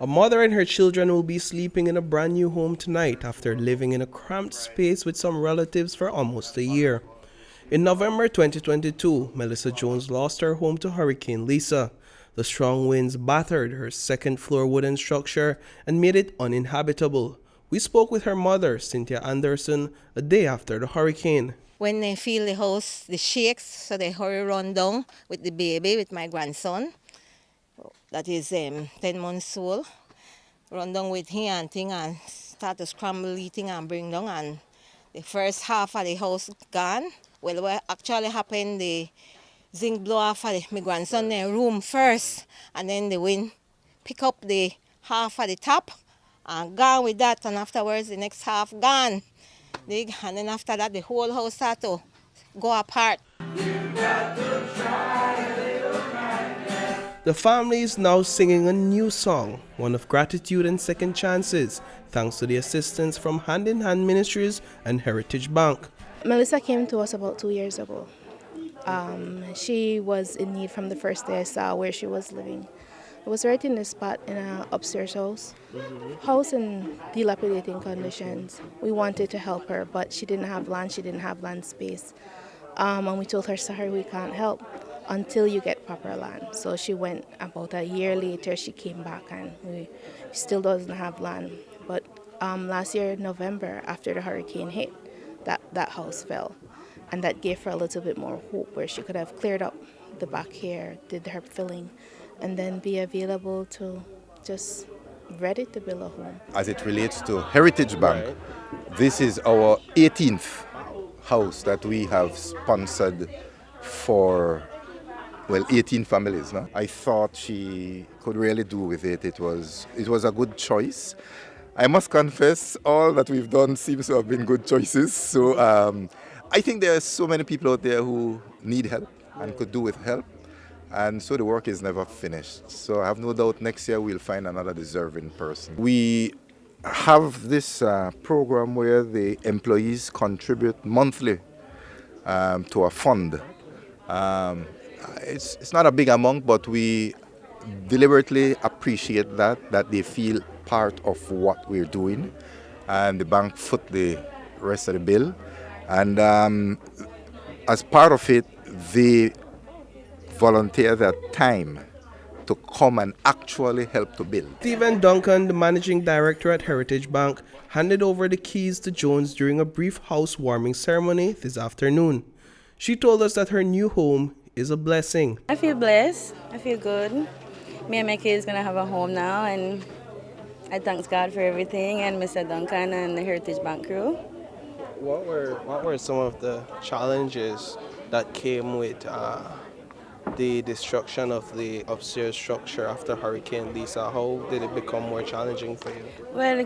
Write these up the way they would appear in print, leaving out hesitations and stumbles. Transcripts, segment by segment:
A mother and her children will be sleeping in a brand new home tonight after living in a cramped space with some relatives for almost a year. In November 2022, Melissa Jones lost her home to Hurricane Lisa. The strong winds battered her second-floor wooden structure and made it uninhabitable. We spoke with her mother, Cynthia Anderson, a day after the hurricane. When they feel the house, the shakes, so they hurry run down with the baby, with my grandson, that is 10 months old. Run down with him and thing and start to scramble eating and bring down, and the first half of the house gone. Well, what actually happened, the zinc blow off of my grandson in room first, and then the wind pick up the half of the top and gone with that, and afterwards the next half gone. And then after that the whole house started to go apart. The family is now singing a new song, one of gratitude and second chances, thanks to the assistance from Hand Ministries and Heritage Bank. Melissa came to us about 2 years ago. She was in need from the first day I saw where she was living. It was right in the spot in an upstairs house in dilapidating conditions. We wanted to help her, but she didn't have land space. And we told her, sorry, we can't help until you get proper land. So she went. About a year later, she came back, and we still doesn't have land. But last year, November, after the hurricane hit, that house fell. And that gave her a little bit more hope, where she could have cleared up the back here, did her filling, and then be available to just ready to build a home. As it relates to Heritage Bank, this is our 18th house that we have sponsored for, 18 families. No? I thought she could really do with it. It was a good choice. I must confess, all that we've done seems to have been good choices. So I think there are so many people out there who need help and could do with help. And so the work is never finished. So I have no doubt next year we'll find another deserving person. We have this program where the employees contribute monthly to a fund. It's not a big amount, but we deliberately appreciate that they feel part of what we're doing. And the bank foot the rest of the bill. And as part of it, they volunteer their time to come and actually help to build. Stephen Duncan, the managing director at Heritage Bank, handed over the keys to Jones during a brief housewarming ceremony this afternoon. She told us that her new home is a blessing. I feel blessed. I feel good. Me and my kids gonna have a home now, and I thank God for everything, and Mr. Duncan and the Heritage Bank crew. What were some of the challenges that came with the destruction of the upstairs structure after Hurricane Lisa? How did it become more challenging for you? Well,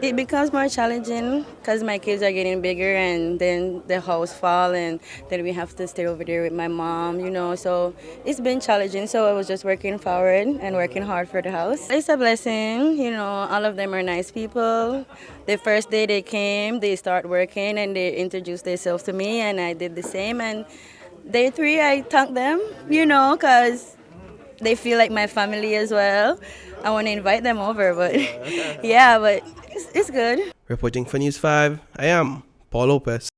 it becomes more challenging because my kids are getting bigger, and then the house fall, and then we have to stay over there with my mom, so it's been challenging. So I was just working forward and working hard for the house. It's a blessing, all of them are nice people. The first day they came, they start working and they introduced themselves to me, and I did the same. And day 3, I thank them, because they feel like my family as well. I want to invite them over, but yeah, but it's good. Reporting for News 5, I am Paul Lopez.